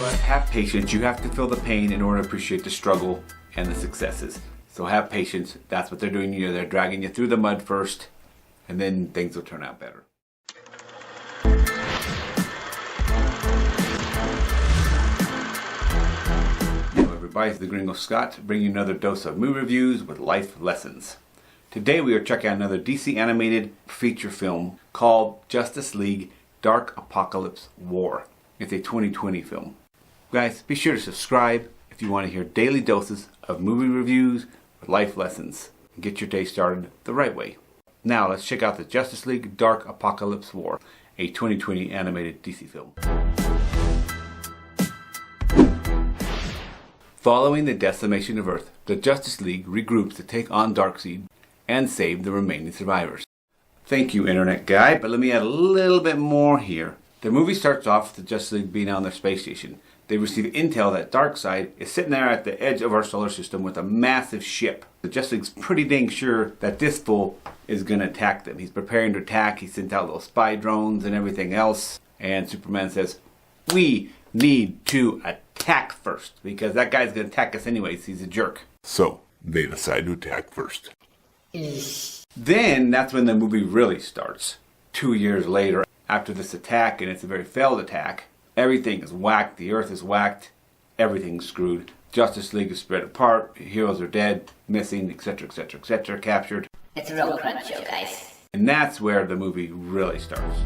But have patience. You have to feel the pain in order to appreciate the struggle and the successes. So have patience. That's what they're doing. They're dragging you through the mud first, and then things will turn out better. Hello everybody, it's the Gringo Scott, bringing you another dose of movie reviews with life lessons. Today we are checking out another DC animated feature film called Justice League Dark Apokolips War. It's a 2020 film. Guys, be sure to subscribe if you want to hear daily doses of movie reviews with life lessons and get your day started the right way. Now let's check out the Justice League Dark Apokolips War, a 2020 animated DC film. Following the decimation of Earth, the Justice League regroups to take on Darkseid and save the remaining survivors. Thank you, Internet Guy, but let me add a little bit more here. The movie starts off with the Justice League being on their space station. They receive intel that Darkseid is sitting there at the edge of our solar system with a massive ship. The Justice League's pretty dang sure that this fool is going to attack them. He's preparing to attack. He sent out little spy drones and everything else. And Superman says, "We need to attack first, because that guy's going to attack us anyways. He's a jerk." So they decide to attack first. Then that's when the movie really starts. 2 years later, after this attack, and it's a very failed attack, everything is whacked, the Earth is whacked, everything's screwed. Justice League is spread apart, heroes are dead, missing, etc., etc., etc., captured. It's a real crunch show, guys. And that's where the movie really starts.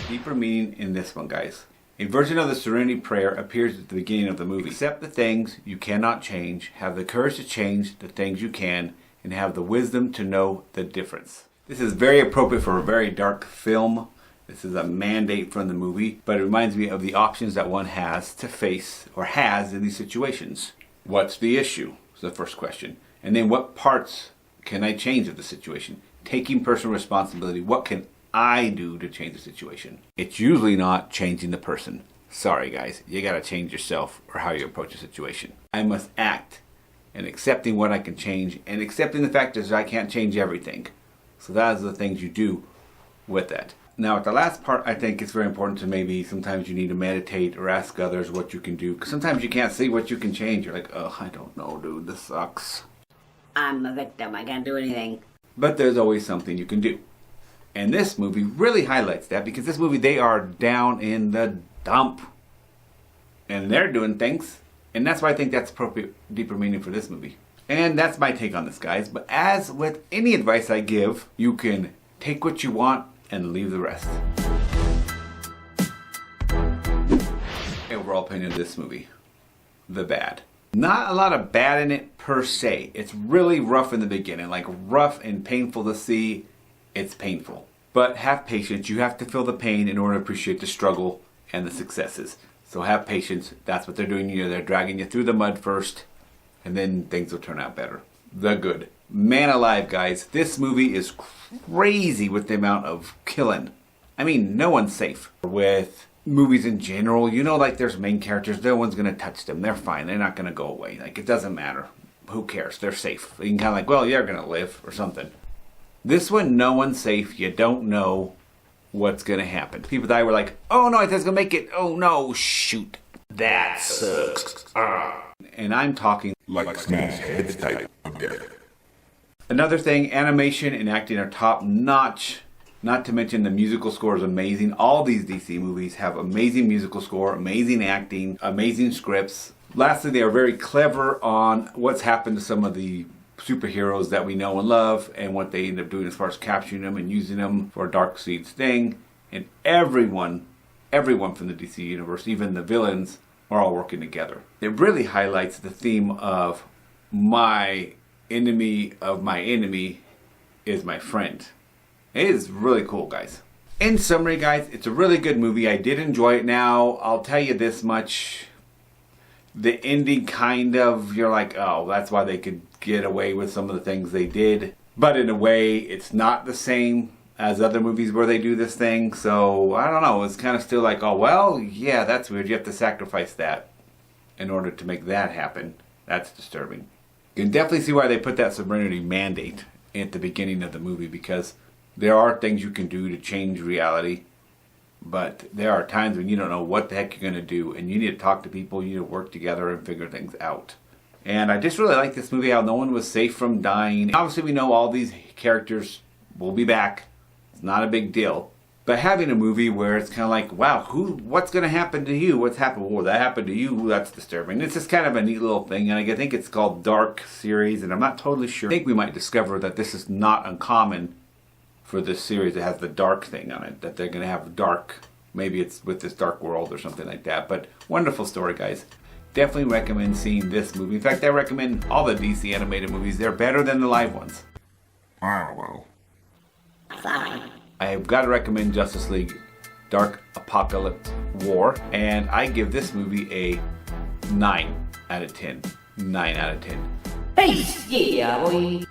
Deeper meaning in this one, guys. A version of the Serenity Prayer appears at the beginning of the movie. Accept the things you cannot change, have the courage to change the things you can, and have the wisdom to know the difference. This is very appropriate for a very dark film. This is a mandate from the movie, but it reminds me of the options that one has to face, or has in these situations. What's the issue? Is the first question. And then what parts can I change of the situation? Taking personal responsibility. What can I do to change the situation? It's usually not changing the person. Sorry guys, you gotta change yourself or how you approach a situation. I must act, and accepting what I can change, and accepting the fact that I can't change everything. So that is the things you do with that. Now at the last part, I think it's very important to maybe sometimes you need to meditate or ask others what you can do. Because sometimes you can't see what you can change. You're like, oh, I don't know, dude, this sucks. I'm a victim, I can't do anything. But there's always something you can do. And this movie really highlights that, because this movie, they are down in the dump. And they're doing things. And that's why I think that's appropriate, deeper meaning for this movie. And that's my take on this, guys. But as with any advice I give, you can take what you want and leave the rest. Overall opinion of this movie. The bad. Not a lot of bad in it per se. It's really rough in the beginning. Like rough and painful to see. It's painful. But have patience. You have to feel the pain in order to appreciate the struggle and the successes. So have patience. That's what they're doing. They're dragging you through the mud first, and then things will turn out better. The good. Man alive, guys. This movie is crazy with the amount of killing. I mean, no one's safe. With movies in general, you know, like there's main characters. No one's going to touch them. They're fine. They're not going to go away. Like, it doesn't matter. Who cares? They're safe. You can kind of like, well, you're going to live or something. This one, no one's safe. You don't know what's going to happen. People die were like, oh no, I think it's going to make it. Oh no, shoot. That sucks. And I'm talking Like smash heads type of death. Another thing, animation and acting are top notch. Not to mention the musical score is amazing. All these DC movies have amazing musical score, amazing acting, amazing scripts. Lastly, they are very clever on what's happened to some of the superheroes that we know and love, and what they end up doing as far as capturing them and using them for Darkseid's thing. And everyone from the DC universe, even the villains, are all working together. It really highlights the theme of my enemy of my enemy is my friend. It is really cool, guys. In summary, guys, it's a really good movie. I did enjoy it. Now, I'll tell you this much. The ending kind of, you're like, oh, that's why they could get away with some of the things they did. But in a way, it's not the same as other movies where they do this thing. So, I don't know. It's kind of still like, oh, well, yeah, that's weird. You have to sacrifice that in order to make that happen. That's disturbing. You can definitely see why they put that Serenity mandate at the beginning of the movie, because there are things you can do to change reality. But there are times when you don't know what the heck you're going to do, and you need to talk to people, you need to work together and figure things out. And I just really like this movie, how no one was safe from dying. Obviously, we know all these characters will be back. It's not a big deal. But having a movie where it's kind of like, wow, what's going to happen to you? What's happened? Oh, that happened to you? Ooh, that's disturbing. It's just kind of a neat little thing. And I think it's called Dark series, and I'm not totally sure. I think we might discover that this is not uncommon for this series. It has the dark thing on it, that they're going to have dark. Maybe it's with this dark world or something like that. But wonderful story, guys. Definitely recommend seeing this movie. In fact, I recommend all the DC animated movies. They're better than the live ones. Oh, well. Sorry. I've got to recommend Justice League Dark Apokolips War. And I give this movie a 9 out of 10. 9 out of 10. Peace, yeah, boy.